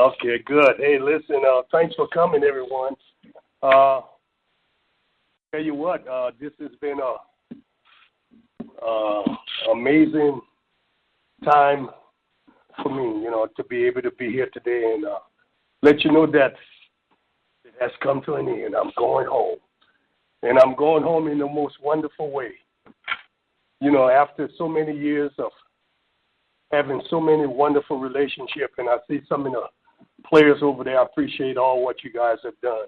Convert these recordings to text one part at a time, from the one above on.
Okay, good. Hey, listen, thanks for coming, everyone. Tell you what, this has been a amazing time for me, to be able to be here today and let you know that it has come to an end. I'm going home. And I'm going home in the most wonderful way. After so many years of having so many wonderful relationships, and I see some of the players over there, I appreciate all what you guys have done.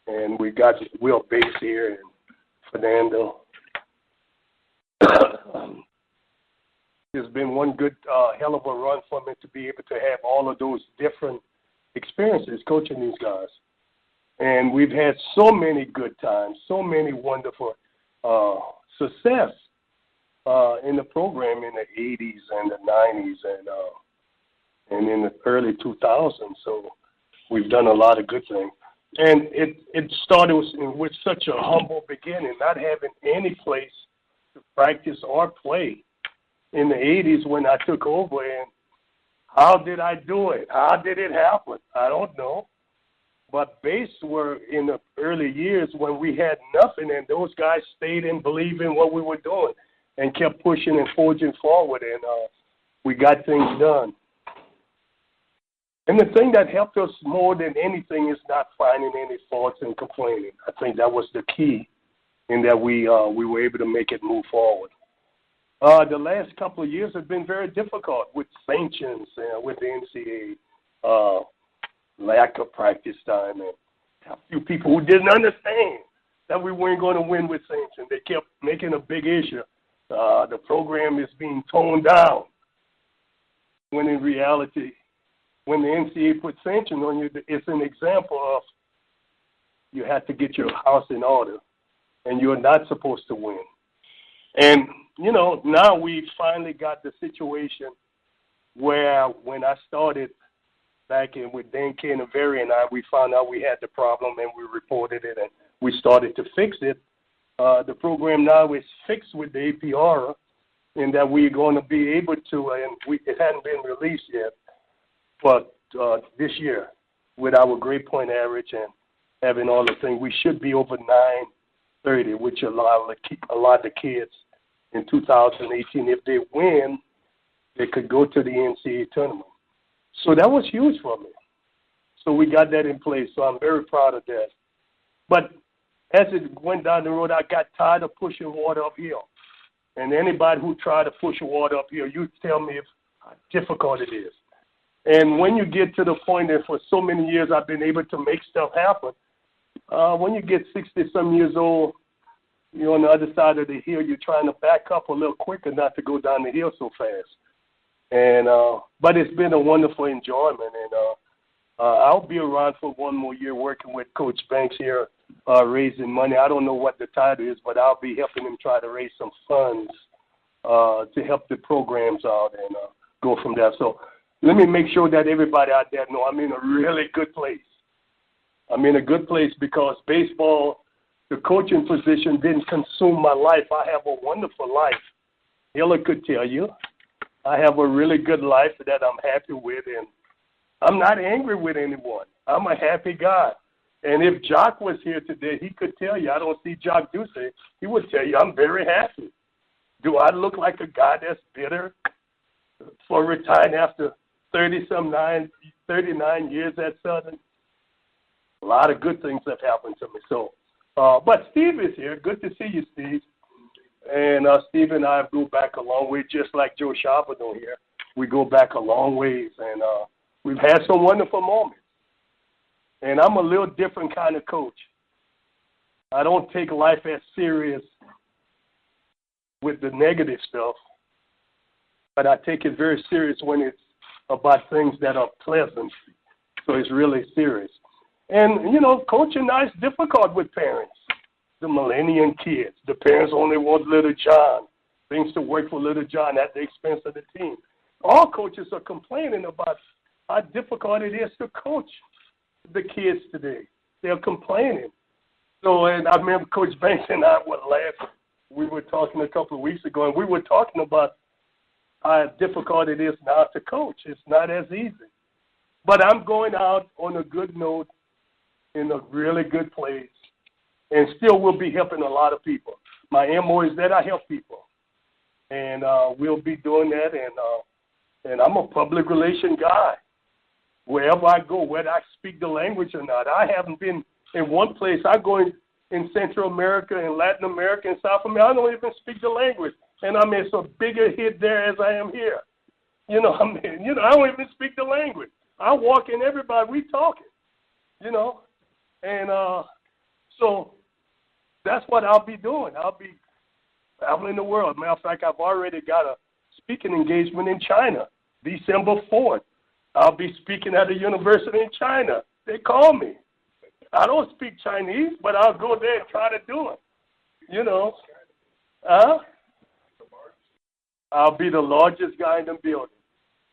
And we got Will Bates here and Fernando. It's been one good hell of a run for me to be able to have all of those different experiences coaching these guys. And we've had so many good times, so many wonderful success in the program in the 80s and the 90s and in the early 2000s. So we've done a lot of good things. And it started with such a humble beginning, not having any place to practice or play in the 80s when I took over. And how did I do it? How did it happen? I don't know. But base were in the early years when we had nothing, and those guys stayed and believed in what we were doing and kept pushing and forging forward, and we got things done. And the thing that helped us more than anything is not finding any faults and complaining. I think that was the key in that we were able to make it move forward. The last couple of years have been very difficult with sanctions, with the NCAA. Lack of practice time, and a few people who didn't understand that we weren't going to win with sanctions. They kept making a big issue. The program is being toned down, when in reality, when the NCAA puts sanctions on you, it's an example of you have to get your house in order, and you're not supposed to win. And, now we finally got the situation where when I started back in with Dan Canaveri and I, we found out we had the problem and we reported it and we started to fix it. The program now is fixed with the APR in that we're going to be able to, and it hadn't been released yet, but this year with our grade point average and having all the things, we should be over 930, which allow a lot of the kids in 2018, if they win, they could go to the NCAA tournament. So that was huge for me. So we got that in place. So I'm very proud of that. But as it went down the road, I got tired of pushing water uphill. And anybody who tried to push water uphill, you tell me how difficult it is. And when you get to the point that for so many years I've been able to make stuff happen, when you get 60-some years old, you're on the other side of the hill, you're trying to back up a little quicker not to go down the hill so fast. And but it's been a wonderful enjoyment, and I'll be around for one more year working with Coach Banks here, raising money. I don't know what the title is, but I'll be helping him try to raise some funds to help the programs out and go from there. So let me make sure that everybody out there know I'm in a really good place. I'm in a good place because baseball, the coaching position didn't consume my life. I have a wonderful life. Hiller could tell you. I have a really good life that I'm happy with, and I'm not angry with anyone. I'm a happy guy. And if Jock was here today, he could tell you, I don't see Jock Duce, he would tell you I'm very happy. Do I look like a guy that's bitter for retiring after 39 years at Southern? A lot of good things have happened to me. So, but Steve is here. Good to see you, Steve. And Steve and I go back a long way, just like Joe Charbonneau here. We go back a long ways, and we've had some wonderful moments. And I'm a little different kind of coach. I don't take life as serious with the negative stuff, but I take it very serious when it's about things that are pleasant. So it's really serious. And, coaching now is difficult with parents. The millennium kids. The parents only want little John, things to work for little John at the expense of the team. All coaches are complaining about how difficult it is to coach the kids today. They're complaining. So, and I remember Coach Banks and I were laughing. We were talking a couple of weeks ago, and we were talking about how difficult it is now to coach. It's not as easy. But I'm going out on a good note in a really good place and still will be helping a lot of people. My MO is that I help people. And we'll be doing that. And I'm a public relation guy. Wherever I go, whether I speak the language or not. I haven't been in one place. I go in Central America and Latin America and South America. I don't even speak the language. And I'm as a bigger hit there as I am here. I don't even speak the language. I walk in, everybody, we talking, And so that's what I'll be doing. I'll be traveling the world. Matter of fact, I've already got a speaking engagement in China, December 4th. I'll be speaking at a university in China. They call me. I don't speak Chinese, but I'll go there and try to do it. I'll be the largest guy in the building.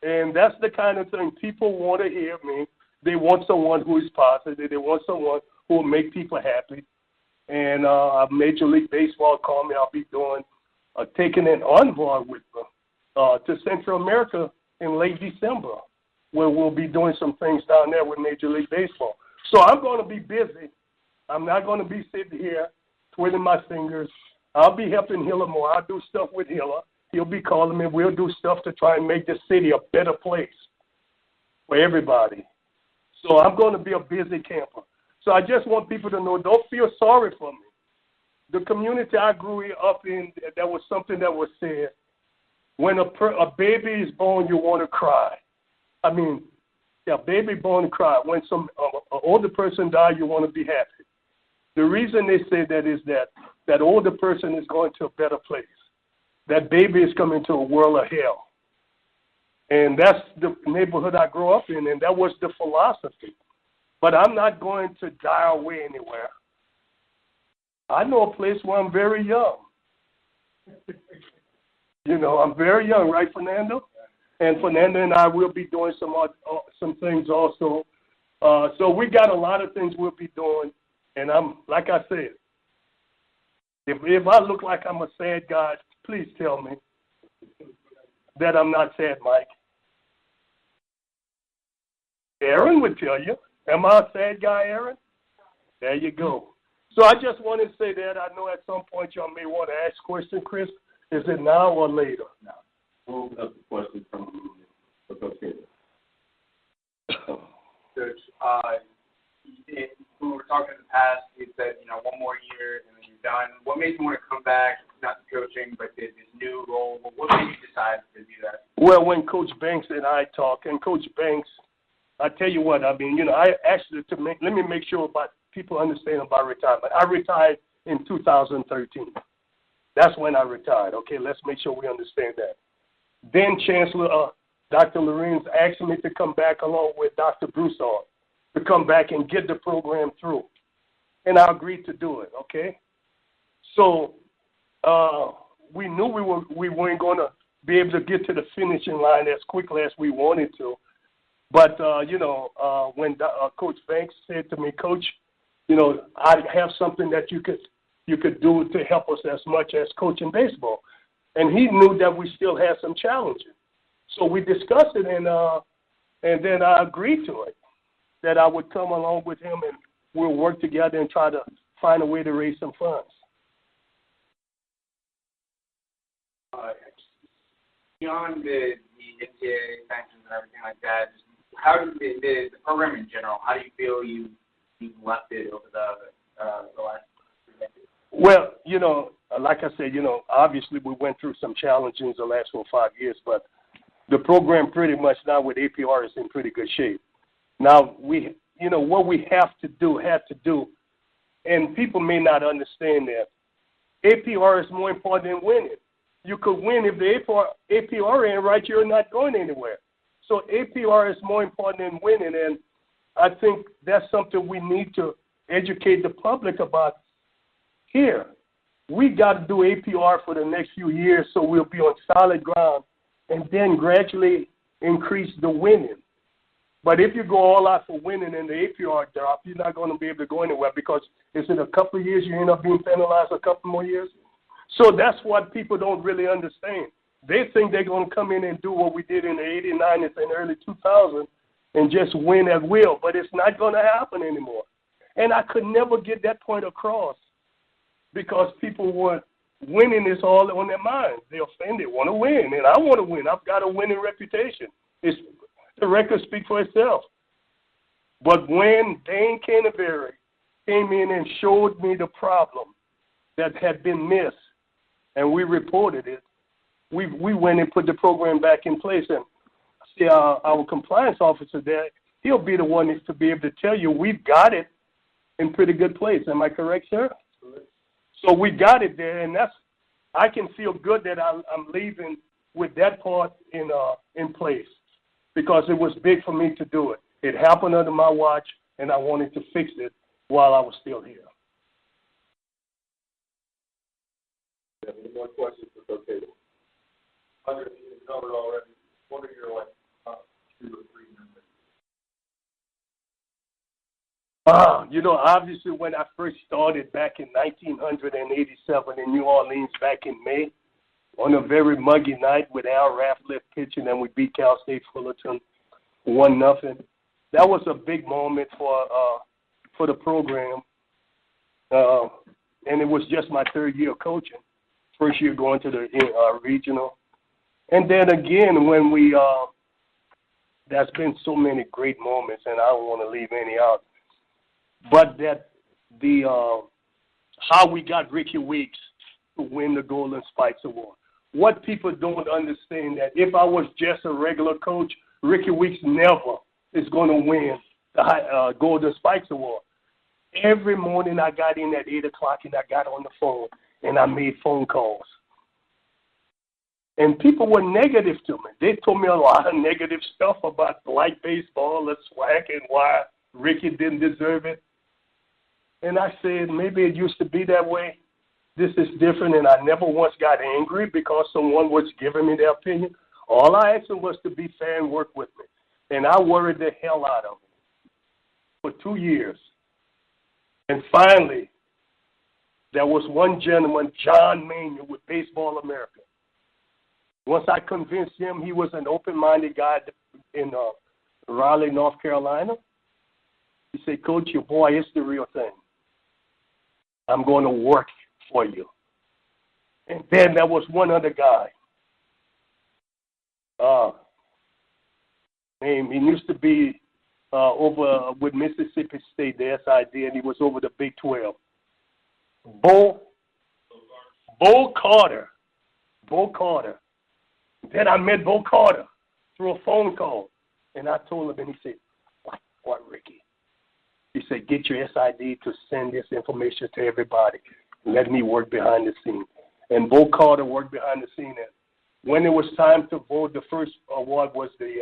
And that's the kind of thing people want to hear me. They want someone who is positive. They want someone who will make people happy. And Major League Baseball called me. I'll be taking an envoy with them to Central America in late December, where we'll be doing some things down there with Major League Baseball. So I'm going to be busy. I'm not going to be sitting here twiddling my fingers. I'll be helping Hiller more. I'll do stuff with Hiller. He'll be calling me. We'll do stuff to try and make the city a better place for everybody. So I'm going to be a busy camper. So I just want people to know, don't feel sorry for me. The community I grew up in, that was something that was said. When a baby is born, you want to cry. Baby born and cry. When an older person dies, you want to be happy. The reason they say that is that older person is going to a better place. That baby is coming to a world of hell. And that's the neighborhood I grew up in, and that was the philosophy. But I'm not going to die away anywhere. I know a place where I'm very young. I'm very young, right, Fernando? And Fernando and I will be doing some things also. So we got a lot of things we'll be doing. And like I said, if I look like I'm a sad guy, please tell me that I'm not sad, Mike. Aaron would tell you. Am I a sad guy, Aaron? There you go. So I just want to say that. I know at some point y'all may want to ask questions, Chris. Is it now or later? No. We'll open up the question from Coach Cador. Coach, when we were talking in the past, you said, one more year and then you're done. What made you want to come back, not to coaching, but this new role? What made you decide to do that? Well, when Coach Banks and I talk, and Coach Banks, I tell you what, I actually, let me make sure about people understand about retirement. I retired in 2013. That's when I retired. Okay, let's make sure we understand that. Then Chancellor Dr. Lorenz asked me to come back along with Dr. Broussard to come back and get the program through. And I agreed to do it, okay? So we knew we weren't going to be able to get to the finishing line as quickly as we wanted to. But, when Coach Banks said to me, Coach, I have something that you could do to help us as much as coaching baseball. And he knew that we still had some challenges. So we discussed it, and then I agreed to it, that I would come along with him and we'll work together and try to find a way to raise some funds. Beyond the NCAA sanctions and everything like that, how do the program in general, how do you feel you've left it over the last 3 decades? Well, like I said, obviously we went through some challenges the last 4 or 5 years, but the program pretty much now with APR is in pretty good shape. Now, what we have to do, and people may not understand that, APR is more important than winning. You could win if the APR ain't right, you're not going anywhere. So APR is more important than winning, and I think that's something we need to educate the public about here. We got to do APR for the next few years so we'll be on solid ground and then gradually increase the winning. But if you go all out for winning and the APR drop, you're not going to be able to go anywhere because it's in a couple of years you end up being penalized a couple more years. So that's what people don't really understand. They think they're going to come in and do what we did in the 80s, 90s, and early 2000s and just win at will, but it's not going to happen anymore. And I could never get that point across because people weren't winning is all on their minds. They offended, want to win, and I want to win. I've got a winning reputation. The record speaks for itself. But when Dane Canterbury came in and showed me the problem that had been missed, and we reported it, we went and put the program back in place. And see, our compliance officer there, he'll be the one to be able to tell you we've got it in pretty good place. Am I correct, sir? So we got it there, and I can feel good that I'm leaving with that part in place because it was big for me to do it. It happened under my watch, and I wanted to fix it while I was still here. Any more questions for Coach Cador? Under you covered already. What are your top 2 or 3 memories? Obviously when I first started back in 1987 in New Orleans back in May, on a very muggy night with Al Ratliff pitching, and we beat Cal State Fullerton 1-0. That was a big moment for the program, and it was just my 3rd year coaching. First year going to the regional. And then again, when there's been so many great moments, and I don't want to leave any out, but how we got Ricky Weeks to win the Golden Spikes Award. What people don't understand that if I was just a regular coach, Ricky Weeks never is going to win the Golden Spikes Award. Every morning I got in at 8 o'clock and I got on the phone and I made phone calls. And people were negative to me. They told me a lot of negative stuff about black baseball, the swag, and why Ricky didn't deserve it. And I said, maybe it used to be that way. This is different, and I never once got angry because someone was giving me their opinion. All I asked them was to be fair and work with me. And I worried the hell out of them for 2 years. And finally, there was one gentleman, John Maynard, with Baseball America. Once I convinced him he was an open-minded guy in Raleigh, North Carolina, he said, Coach, your boy is the real thing. I'm going to work for you. And then there was one other guy. He used to be over with Mississippi State, the SID, and he was over the Big 12. Bo Carter. Then I met Bo Carter through a phone call, and I told him, and he said, what, Ricky? He said, get your SID to send this information to everybody. Let me work behind the scenes. And Bo Carter worked behind the scene. And when it was time to vote, the first award was the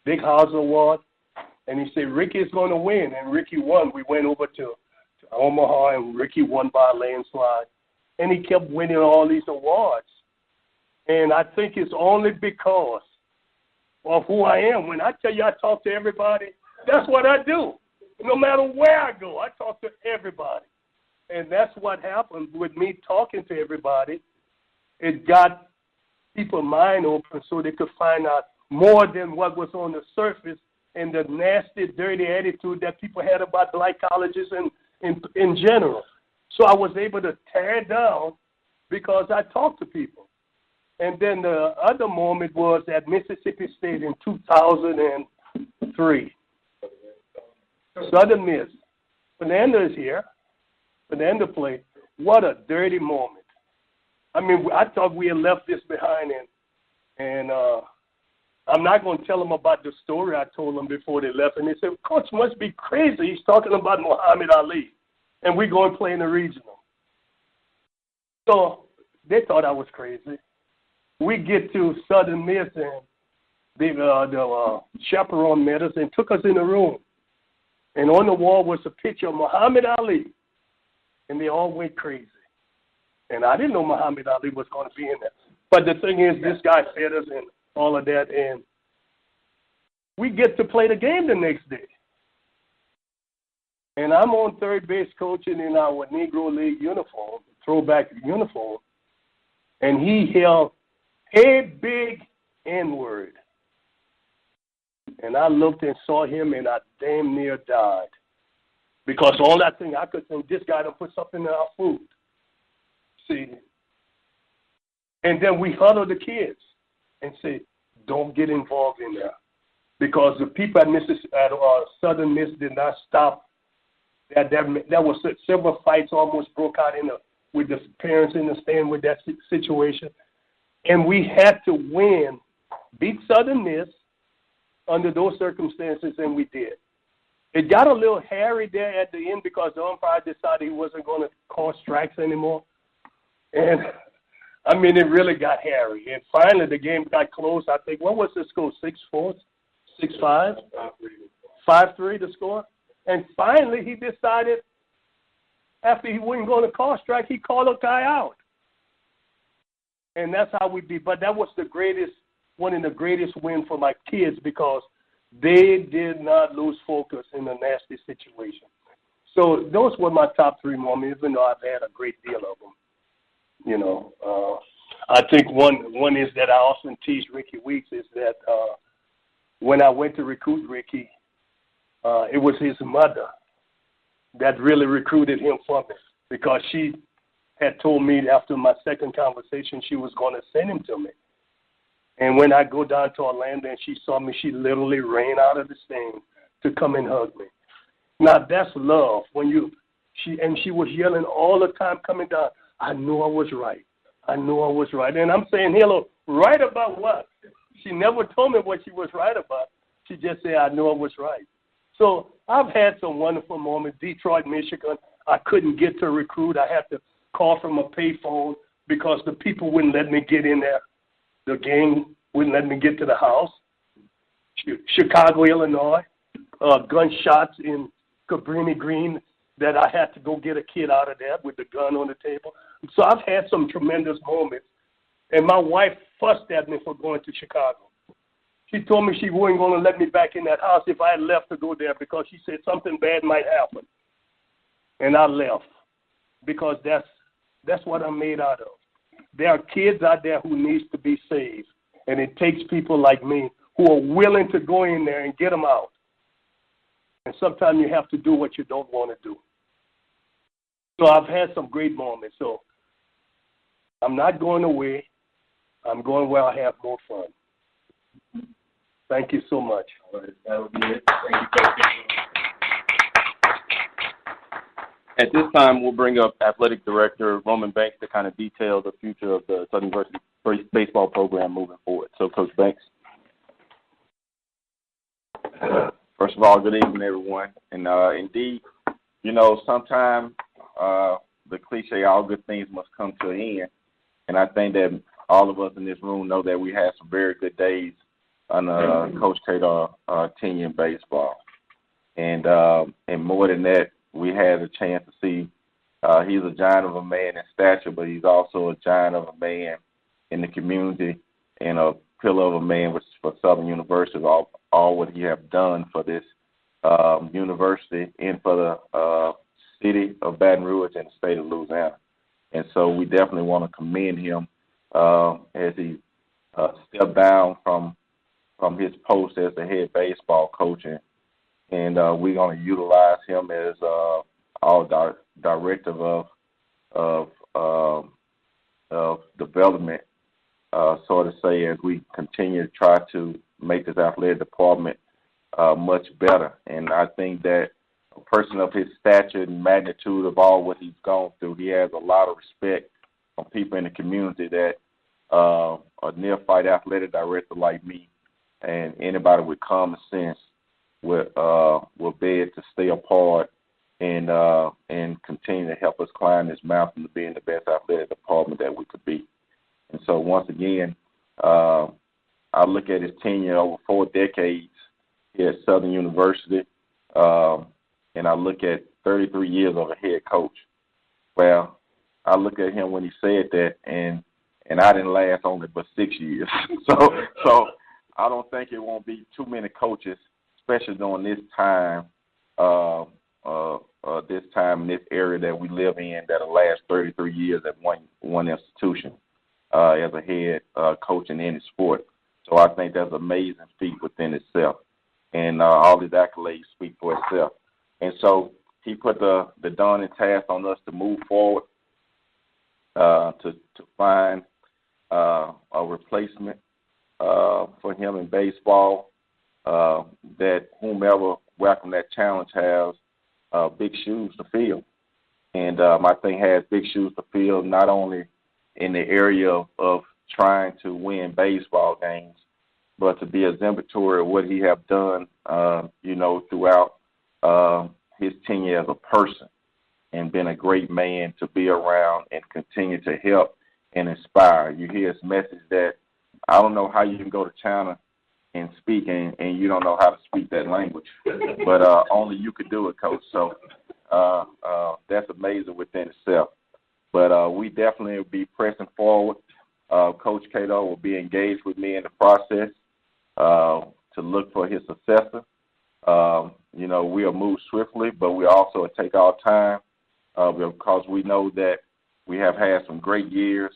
Big House Award. And he said, Ricky is going to win. And Ricky won. We went over to Omaha, and Ricky won by a landslide. And he kept winning all these awards. And I think it's only because of who I am. When I tell you I talk to everybody, that's what I do. No matter where I go, I talk to everybody. And that's what happened with me talking to everybody. It got people's mind open so they could find out more than what was on the surface and the nasty, dirty attitude that people had about black colleges in general. So I was able to tear it down because I talked to people. And then the other moment was at Mississippi State in 2003. Southern Miss. Fernando is here. Fernando played. What a dirty moment. I mean, I thought we had left this behind, and I'm not going to tell them about the story I told them before they left. And they said, Coach must be crazy. He's talking about Muhammad Ali, and we're going to play in the regional. So they thought I was crazy. We get to Southern Miss, and the chaperone met us and took us in the room. And on the wall was a picture of Muhammad Ali, and they all went crazy. And I didn't know Muhammad Ali was going to be in there. But the thing is, this guy fed us and all of that, and we get to play the game the next day. And I'm on third base coaching in our Negro League uniform, throwback uniform, and he yelled, "Hey, big N-word." And I looked and saw him, and I damn near died. Because all that thing I could think, this guy done put something in our food. See? And then we huddled the kids and said, don't get involved in there. Because the people at Southern Miss did not stop. There was several fights almost broke out with the parents in the stand with that situation. And we had to win, beat Southern Miss under those circumstances, and we did. It got a little hairy there at the end because the umpire decided he wasn't going to call strikes anymore. And, I mean, it really got hairy. And finally, the game got close. I think, what was the score, 6-4, 6-5? 5-3 the score. And finally, he decided after he wasn't going to call strike, he called a guy out. And that's how we beat. But that was one of the greatest wins for my kids because they did not lose focus in a nasty situation. So those were my top 3 moments, even though I've had a great deal of them. You know, I think one is that I often tease Ricky Weeks is that when I went to recruit Ricky, it was his mother that really recruited him for me because she had told me after my second conversation she was going to send him to me. And when I go down to Orlando and she saw me, she literally ran out of the stand to come and hug me. Now, that's love. She was yelling all the time coming down, I knew I was right. I knew I was right. And I'm saying, hello, right about what? She never told me what she was right about. She just said, I knew I was right. So I've had some wonderful moments. Detroit, Michigan, I couldn't get to recruit. I had to call from a payphone because the people wouldn't let me get in there. The gang wouldn't let me get to the house. Chicago, Illinois, gunshots in Cabrini Green that I had to go get a kid out of there with the gun on the table. So I've had some tremendous moments. And my wife fussed at me for going to Chicago. She told me she wasn't going to let me back in that house if I had left to go there because she said something bad might happen. And I left because that's what I'm made out of. There are kids out there who needs to be saved, and it takes people like me who are willing to go in there and get them out. And sometimes you have to do what you don't want to do. So I've had some great moments. So I'm not going away. I'm going where I have more fun. Thank you so much. All right, that'll be it. Thank you, Coach. At this time, we'll bring up Athletic Director Roman Banks to kind of detail the future of the Southern University baseball program moving forward. So, Coach Banks. First of all, good evening, everyone. And indeed, you know, sometimes the cliche, all good things must come to an end. And I think that all of us in this room know that we had some very good days under Coach Cador tenure in baseball. And more than that, we had a chance to see he's a giant of a man in stature, but he's also a giant of a man in the community and a pillar of a man for Southern University, all what he have done for this university and for the city of Baton Rouge and the state of Louisiana. And so we definitely want to commend him as he stepped down from his post as the head baseball coach. And we're going to utilize him as our director of development, sort of say, as we continue to try to make this athletic department much better. And I think that a person of his stature and magnitude of all what he's gone through, he has a lot of respect from people in the community that a neophyte athletic director like me and anybody with common sense will be able to stay apart and continue to help us climb this mountain to being the best athletic department that we could be. And so once again, I look at his tenure over 4 decades here at Southern University, and I look at 33 years of a head coach. Well, I look at him when he said that, and I didn't last only but 6 years. So I don't think it won't be too many coaches, especially during this time, in this area that we live in, that'll last 33 years at one institution as a head coach in any sport. So I think that's an amazing feat within itself. and all his accolades speak for itself. And so he put the daunting task on us to move forward, to find a replacement for him in baseball, that whomever welcomed that challenge has big shoes to fill. And I think has big shoes to fill not only in the area of trying to win baseball games, but to be exemplary of what he have done, throughout his tenure as a person, and been a great man to be around and continue to help and inspire. You hear his message that I don't know how you can go to China and speak and you don't know how to speak that language, but only you could do it, Coach. So that's amazing within itself. But we definitely will be pressing forward. Coach Cador will be engaged with me in the process to look for his successor. We'll move swiftly, but we also take our time because we know that we have had some great years,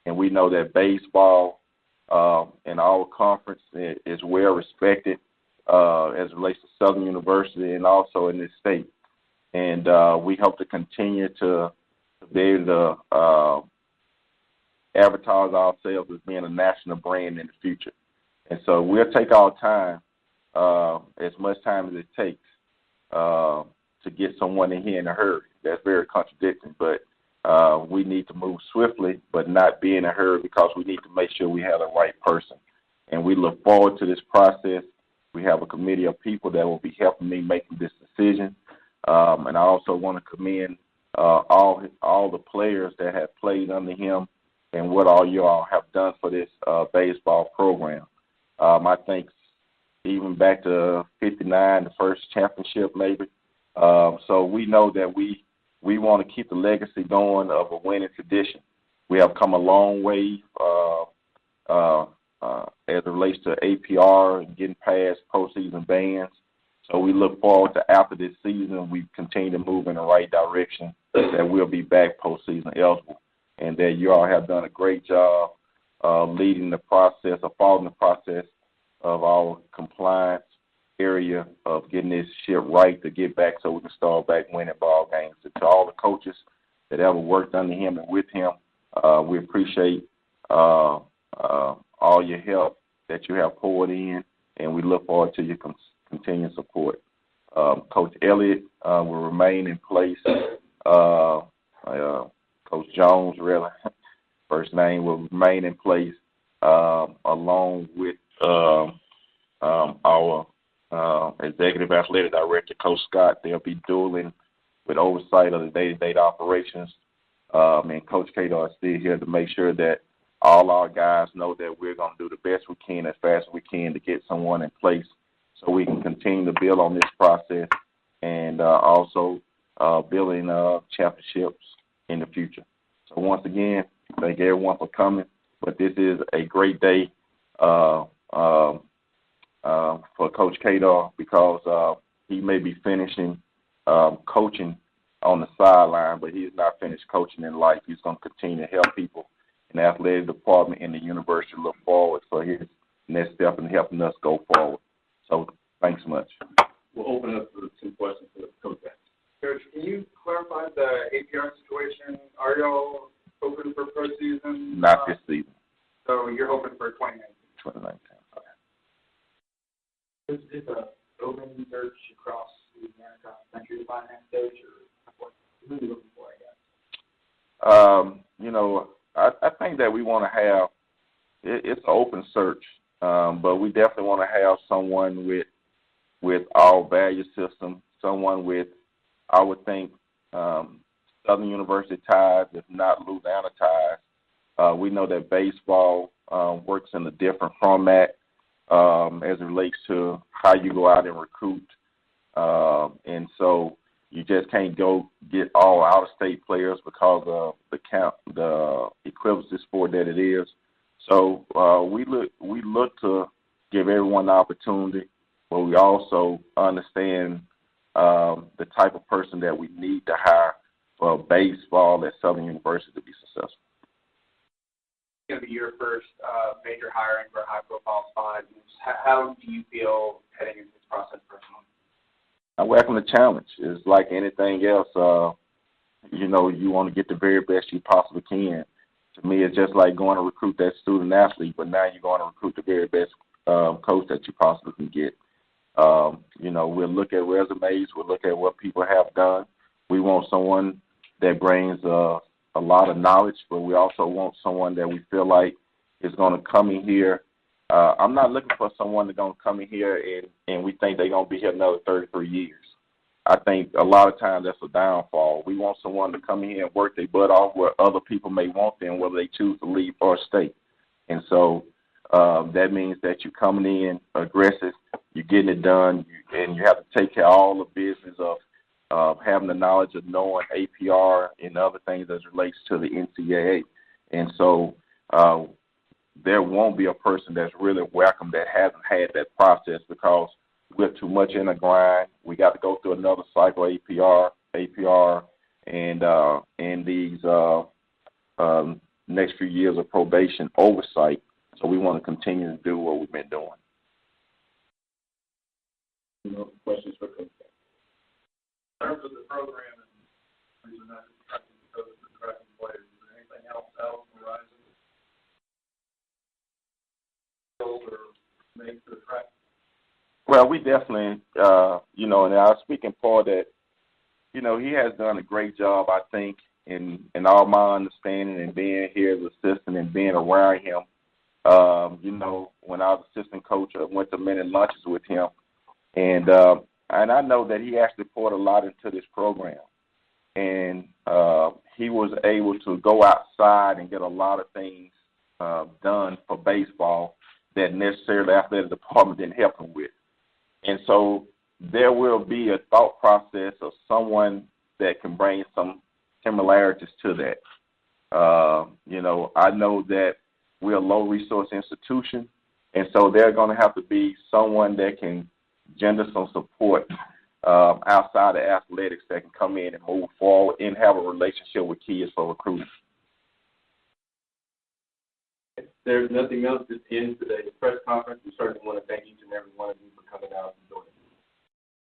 and we know that baseball in our conference is well respected as it relates to Southern University and also in this state. And we hope to continue to be able to advertise ourselves as being a national brand in the future. And so we'll take our time, as much time as it takes, to get someone in here in a hurry. That's very contradicting, but we need to move swiftly, but not be in a hurry, because we need to make sure we have the right person. And we look forward to this process. We have a committee of people that will be helping me making this decision. And I also want to commend all the players that have played under him and what all you all have done for this baseball program. I think even back to 59, the first championship maybe. So we know that we want to keep the legacy going of a winning tradition. We have come a long way as it relates to APR and getting past postseason bans. So we look forward to after this season, we continue to move in the right direction, that we'll be back postseason eligible, and that you all have done a great job leading the process, or following the process of our compliance area of getting this shit right to get back so we can start back winning ball games. And to all the coaches that ever worked under him and with him, we appreciate all your help that you have poured in, and we look forward to your continued support. Coach Elliott will remain in place. Coach Jones, really, first name, will remain in place along with our executive athletic director, Coach Scott. They'll be dueling with oversight of the day-to-day operations. And Coach Cador is still here to make sure that all our guys know that we're going to do the best we can as fast as we can to get someone in place so we can continue to build on this process and also building championships in the future. So once again, thank everyone for coming. But this is a great day for Coach Cador, because he may be finishing coaching on the sideline, but he's not finished coaching in life. He's going to continue to help people in the athletic department and the university look forward for his next step in helping us go forward. So thanks so much. We'll open it up for 2 questions for the coach. Coach, can you clarify the APR situation? Are y'all hoping for postseason? Not this season. So you're hoping for 2019? 2019. Okay. Is a open search across the American country to find that coach, or what are you looking for, I guess? I think that we want to have it's an open search, but we definitely want to have someone with our value system, someone with, I would think, Southern University ties, if not Louisiana ties. We know that baseball works in a different format as it relates to how you go out and recruit. And so you just can't go get all out-of-state players because of the equivalency sport that it is. So we look to give everyone the opportunity, but we also understand the type of person that we need to hire for baseball at Southern University to be successful. going to be your first major hiring for a high-profile spot. How do you feel heading into this process personally? I welcome the challenge. It's like anything else. You know, you want to get the very best you possibly can. To me, it's just like going to recruit that student athlete, but now you're going to recruit the very best coach that you possibly can get. You know, we'll look at resumes. We'll look at what people have done. We want someone that brings a lot of knowledge, but we also want someone that we feel like is going to come in here. I'm not looking for someone that's going to come in here and we think they're going to be here another 33 years. I think a lot of times that's a downfall. We want someone to come in here and work their butt off where other people may want them, whether they choose to leave or stay. And so that means that you're coming in aggressive, you're getting it done, and you have to take care of all the business of having the knowledge of knowing APR and other things as relates to the NCAA. And so there won't be a person that's really welcome that hasn't had that process, because we're too much in a grind. We got to go through another cycle, APR, and these next few years of probation oversight. So we want to continue to do what we've been doing. No questions for Coach? In terms of the program and reason that it's tracking because of the tracking players, is there anything else out on the horizon? Or make the track? Well, we definitely, you know, and I was speaking for that, you know, he has done a great job, I think, in all my understanding and being here as assistant and being around him. You know, when I was assistant coach, I went to many lunches with him, and I know that he actually poured a lot into this program, and he was able to go outside and get a lot of things done for baseball that necessarily the athletic department didn't help him with. And so there will be a thought process of someone that can bring some similarities to that. You know, I know that we're a low-resource institution, and so there's going to have to be someone that can gender some support outside of athletics that can come in and move forward and have a relationship with kids for recruiting. If there's nothing else, this ends today's press conference. We certainly want to thank each and every one of you for coming out